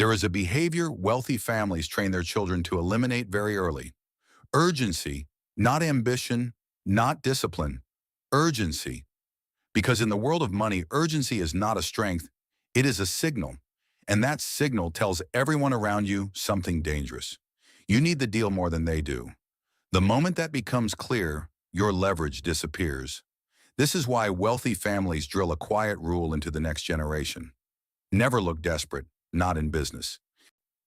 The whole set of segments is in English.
There is a behavior wealthy families train their children to eliminate very early. Urgency, not ambition, not discipline. Urgency. Because in the world of money, urgency is not a strength, it is a signal. And that signal tells everyone around you something dangerous. You need the deal more than they do. The moment that becomes clear, your leverage disappears. This is why wealthy families drill a quiet rule into the next generation. Never look desperate, not in business,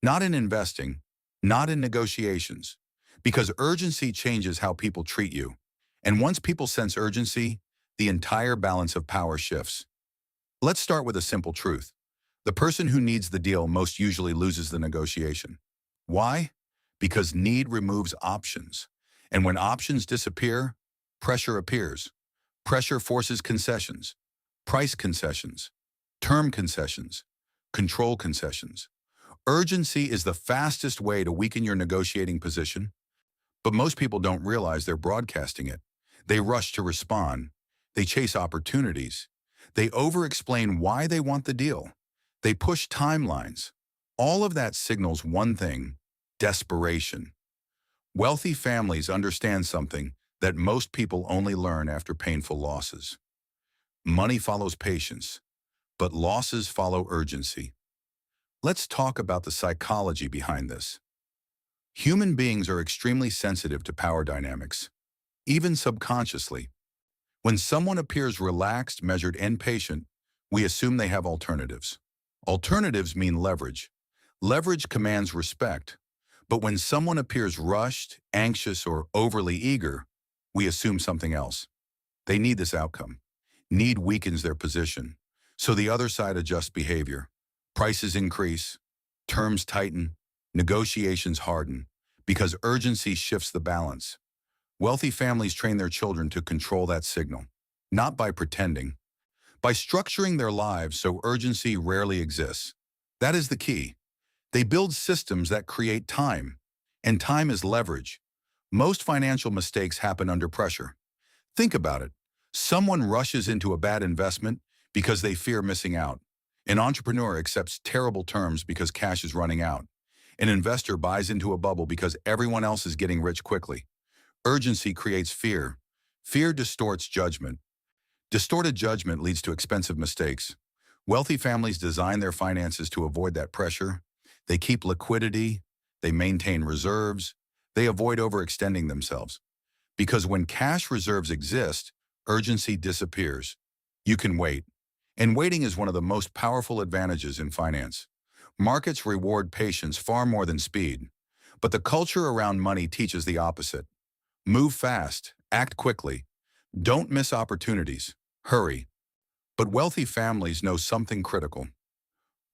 not in investing, not in negotiations. Because urgency changes how people treat you. And once people sense urgency, the entire balance of power shifts. Let's start with a simple truth. The person who needs the deal most usually loses the negotiation. Why? Because need removes options. And when options disappear, pressure appears. Pressure forces concessions, price concessions, term concessions, control concessions. Urgency is the fastest way to weaken your negotiating position, but most people don't realize they're broadcasting it. They rush to respond. They chase opportunities. They over-explain why they want the deal. They push timelines. All of that signals one thing: desperation. Wealthy families understand something that most people only learn after painful losses. Money follows patience, but losses follow urgency. Let's talk about the psychology behind this. Human beings are extremely sensitive to power dynamics, even subconsciously. When someone appears relaxed, measured, and patient, we assume they have alternatives. Alternatives mean leverage. Leverage commands respect. But when someone appears rushed, anxious, or overly eager, we assume something else. They need this outcome. Need weakens their position. So the other side adjusts behavior. Prices increase, terms tighten, negotiations harden, because urgency shifts the balance. Wealthy families train their children to control that signal, not by pretending, by structuring their lives so urgency rarely exists. That is the key. They build systems that create time, and time is leverage. Most financial mistakes happen under pressure. Think about it. Someone rushes into a bad investment because they fear missing out. An entrepreneur accepts terrible terms because cash is running out. An investor buys into a bubble because everyone else is getting rich quickly. Urgency creates fear. Fear distorts judgment. Distorted judgment leads to expensive mistakes. Wealthy families design their finances to avoid that pressure. They keep liquidity. They maintain reserves. They avoid overextending themselves. Because when cash reserves exist, urgency disappears. You can wait. And waiting is one of the most powerful advantages in finance. Markets reward patience far more than speed. But the culture around money teaches the opposite. Move fast, act quickly. Don't miss opportunities. Hurry. But wealthy families know something critical.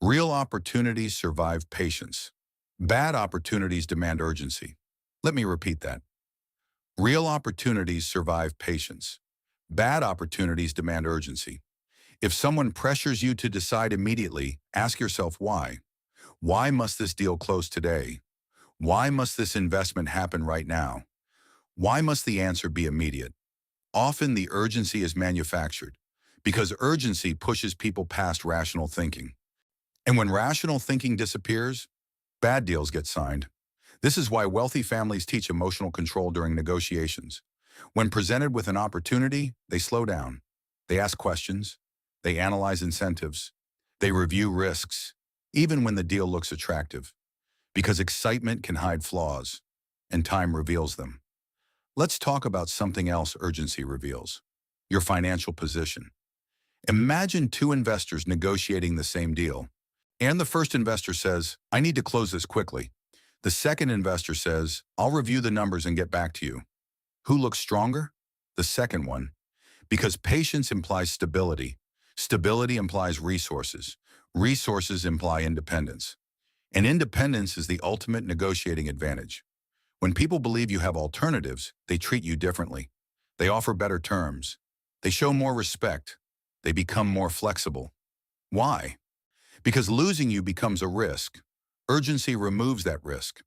Real opportunities survive patience. Bad opportunities demand urgency. Let me repeat that. Real opportunities survive patience. Bad opportunities demand urgency. If someone pressures you to decide immediately, ask yourself why. Why must this deal close today? Why must this investment happen right now? Why must the answer be immediate? Often the urgency is manufactured, because urgency pushes people past rational thinking. And when rational thinking disappears, bad deals get signed. This is why wealthy families teach emotional control during negotiations. When presented with an opportunity, they slow down. They ask questions. They analyze incentives. They review risks, even when the deal looks attractive. Because excitement can hide flaws, and time reveals them. Let's talk about something else urgency reveals: your financial position. Imagine two investors negotiating the same deal. And the first investor says, "I need to close this quickly." The second investor says, "I'll review the numbers and get back to you." Who looks stronger? The second one. Because patience implies stability. Stability implies resources. Resources imply independence. And independence is the ultimate negotiating advantage. When people believe you have alternatives, they treat you differently. They offer better terms. They show more respect. They become more flexible. Why? Because losing you becomes a risk. Urgency removes that risk.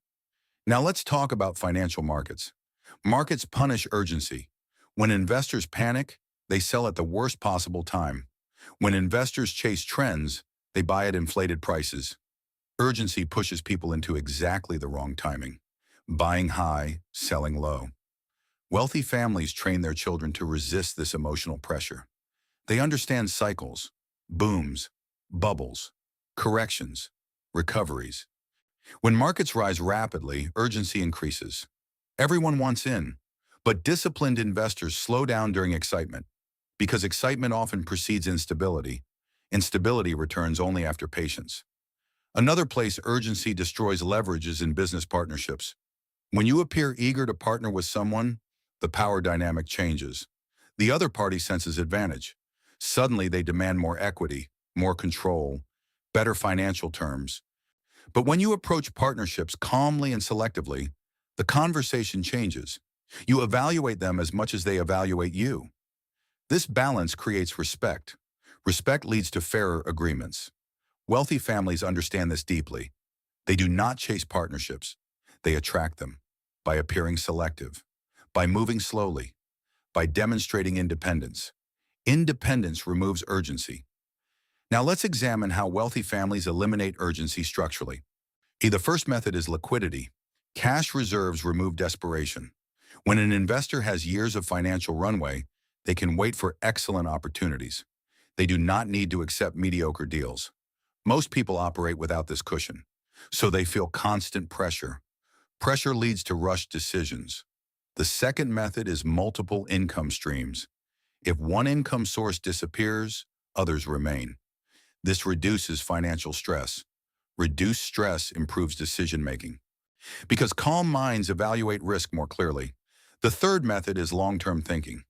Now let's talk about financial markets. Markets punish urgency. When investors panic, they sell at the worst possible time. When investors chase trends, they buy at inflated prices. Urgency pushes people into exactly the wrong timing, buying high, selling low. Wealthy families train their children to resist this emotional pressure. They understand cycles, booms, bubbles, corrections, recoveries. When markets rise rapidly, urgency increases. Everyone wants in, but disciplined investors slow down during excitement because excitement often precedes instability. Instability returns only after patience. Another place urgency destroys leverage is in business partnerships. When you appear eager to partner with someone, the power dynamic changes. The other party senses advantage. Suddenly they demand more equity, more control, better financial terms. But when you approach partnerships calmly and selectively, the conversation changes. You evaluate them as much as they evaluate you. This balance creates respect. Respect leads to fairer agreements. Wealthy families understand this deeply. They do not chase partnerships. They attract them by appearing selective, by moving slowly, by demonstrating independence. Independence removes urgency. Now let's examine how wealthy families eliminate urgency structurally. The first method is liquidity. Cash reserves remove desperation. When an investor has years of financial runway, they can wait for excellent opportunities. They do not need to accept mediocre deals. Most people operate without this cushion, so they feel constant pressure. Pressure leads to rushed decisions. The second method is multiple income streams. If one income source disappears, others remain. This reduces financial stress. Reduced stress improves decision-making because calm minds evaluate risk more clearly. The third method is long-term thinking.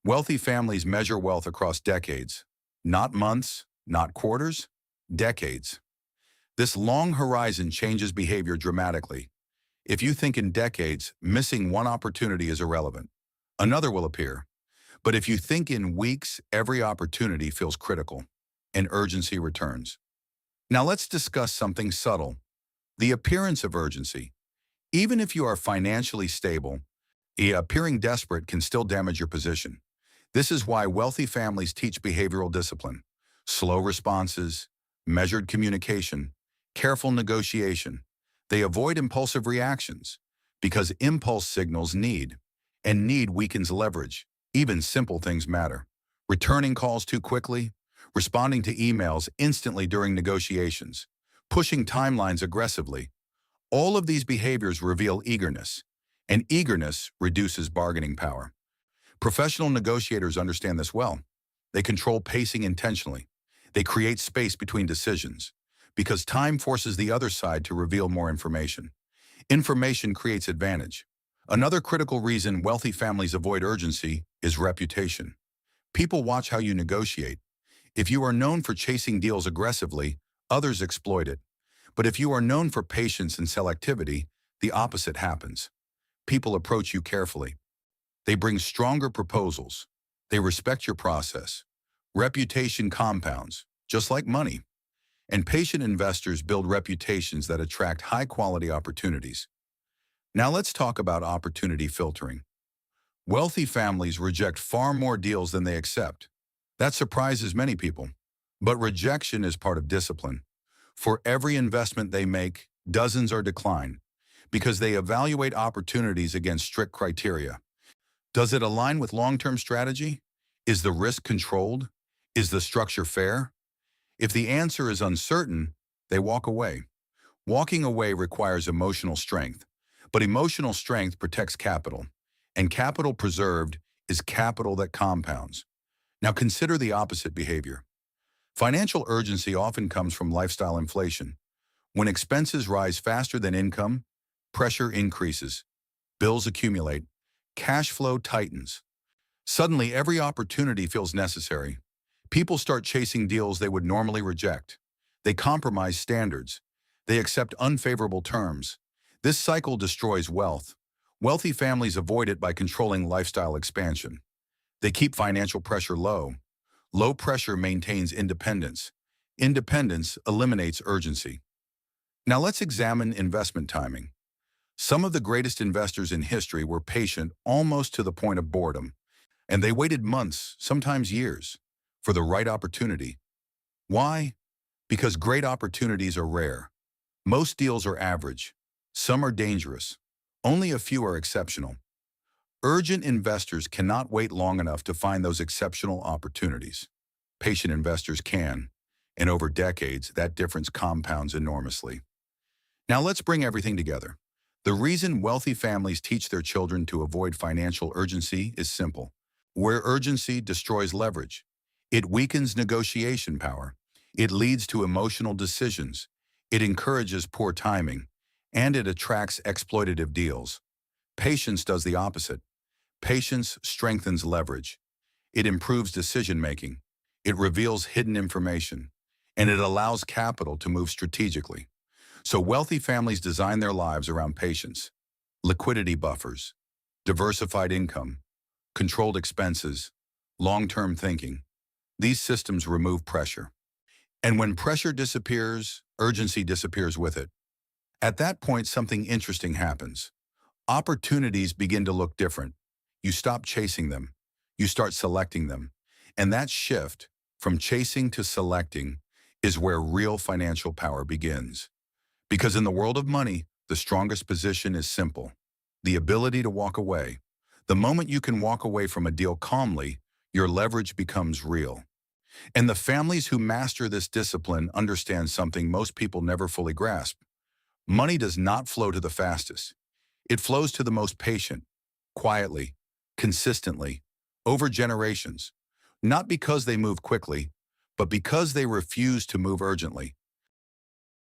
Wealthy families measure wealth across decades, not months, not quarters, decades. This long horizon changes behavior dramatically. If you think in decades, missing one opportunity is irrelevant. Another will appear. But if you think in weeks, every opportunity feels critical, and urgency returns. Now let's discuss something subtle, the appearance of urgency. Even if you are financially stable, appearing desperate can still damage your position. This is why wealthy families teach behavioral discipline, slow responses, measured communication, careful negotiation. They avoid impulsive reactions because impulse signals need, and need weakens leverage. Even simple things matter. Returning calls too quickly, responding to emails instantly during negotiations, pushing timelines aggressively. All of these behaviors reveal eagerness, and eagerness reduces bargaining power. Professional negotiators understand this well. They control pacing intentionally. They create space between decisions because time forces the other side to reveal more information. Information creates advantage. Another critical reason wealthy families avoid urgency is reputation. People watch how you negotiate. If you are known for chasing deals aggressively, others exploit it. But if you are known for patience and selectivity, the opposite happens. People approach you carefully. They bring stronger proposals. They respect your process. Reputation compounds, just like money. And patient investors build reputations that attract high-quality opportunities. Now let's talk about opportunity filtering. Wealthy families reject far more deals than they accept. That surprises many people. But rejection is part of discipline. For every investment they make, dozens are declined because they evaluate opportunities against strict criteria. Does it align with long-term strategy? Is the risk controlled? Is the structure fair? If the answer is uncertain, they walk away. Walking away requires emotional strength, but emotional strength protects capital, and capital preserved is capital that compounds. Now consider the opposite behavior. Financial urgency often comes from lifestyle inflation. When expenses rise faster than income, pressure increases, bills accumulate, cash flow tightens. Suddenly, every opportunity feels necessary. People start chasing deals they would normally reject. They compromise standards. They accept unfavorable terms. This cycle destroys wealth. Wealthy families avoid it by controlling lifestyle expansion. They keep financial pressure low. Low pressure maintains independence. Independence eliminates urgency. Now let's examine investment timing. Some of the greatest investors in history were patient almost to the point of boredom, and they waited months, sometimes years, for the right opportunity. Why? Because great opportunities are rare. Most deals are average. Some are dangerous. Only a few are exceptional. Urgent investors cannot wait long enough to find those exceptional opportunities. Patient investors can, and over decades, that difference compounds enormously. Now let's bring everything together. The reason wealthy families teach their children to avoid financial urgency is simple. Where urgency destroys leverage, it weakens negotiation power, it leads to emotional decisions, it encourages poor timing, and it attracts exploitative deals. Patience does the opposite. Patience strengthens leverage. It improves decision-making. It reveals hidden information. And it allows capital to move strategically. So wealthy families design their lives around patience, liquidity buffers, diversified income, controlled expenses, long-term thinking. These systems remove pressure. And when pressure disappears, urgency disappears with it. At that point, something interesting happens. Opportunities begin to look different. You stop chasing them. You start selecting them. And that shift from chasing to selecting is where real financial power begins. Because in the world of money, the strongest position is simple: the ability to walk away. The moment you can walk away from a deal calmly, your leverage becomes real. And the families who master this discipline understand something most people never fully grasp. Money does not flow to the fastest. It flows to the most patient, quietly, consistently, over generations. Not because they move quickly, but because they refuse to move urgently.